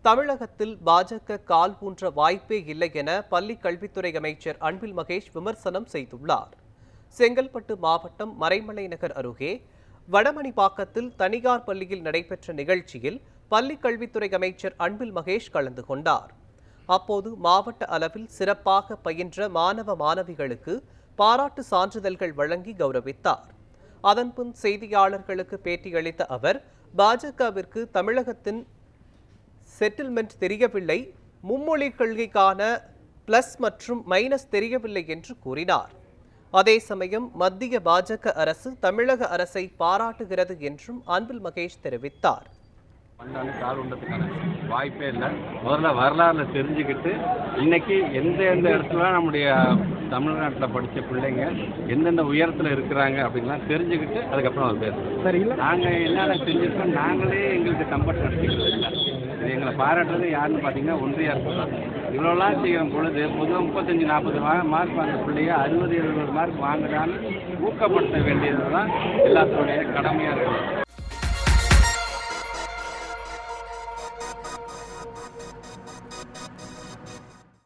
தமிழகத்தில் பாஜக கால் ஊன்ற வாய்ப்பே இல்லை என பள்ளிக் கல்வித்துறை அமைச்சர் அன்பில் மகேஷ் விமர்சனம் செய்துள்ளார். செங்கல்பட்டு மாவட்டம் மறைமலை நகர் அருகே வடமணிப்பாக்கத்தில் தனியார் பள்ளியில் நடைபெற்ற நிகழ்ச்சியில் பள்ளிக் கல்வித்துறை அமைச்சர் அன்பில் மகேஷ் கலந்து கொண்டார். அப்போது மாவட்ட அளவில் சிறப்பாக பயின்ற மாணவ மாணவிகளுக்கு பாராட்டு சான்றிதழ்கள் வழங்கி கௌரவித்தார். அதன்பின் செய்தியாளர்களுக்கு பேட்டியளித்த அவர், பாஜகவிற்கு தமிழகத்தின் செட்டில்மெண்ட் தெரியவில்லை, மும்மொழி கொள்கைக்கான பிளஸ் மற்றும் மைனஸ் தெரியவில்லை என்று கூறினார். அதே சமயம் மத்திய பாஜக அரசு தமிழக அரசை பாராட்டுகிறது என்றும் அன்பில் மகேஷ் தெரிவித்தார். வாய்ப்பே இல்லை. முதல்ல வரலாறுல தெரிஞ்சுக்கிட்டு இன்னைக்கு எந்த இடத்துல நம்முடைய தமிழ்நாட்டில் படித்த பிள்ளைங்க எந்தெந்த உயரத்தில் இருக்கிறாங்க அப்படின்லாம் தெரிஞ்சுக்கிட்டு அதுக்கப்புறம் அவர் பேசுகிறோம். சரி, இல்லை நாங்கள் என்னென்ன தெரிஞ்சுருக்கோம், நாங்களே எங்களுக்கு கம்பெனி நடத்திக்கிறது இல்லை. இது எங்களை பாராட்டுறது யாருன்னு பார்த்தீங்கன்னா ஒன்றிய அரசு தான். இவ்வளோலாம் செய்யும் பொழுது பொதுவாக 35-40 மார்க் வாங்குற பிள்ளைய 60-70 மார்க் வாங்குறான்னு ஊக்கப்படுத்த வேண்டியது தான் எல்லாத்துடைய கடமையாக இருக்குது.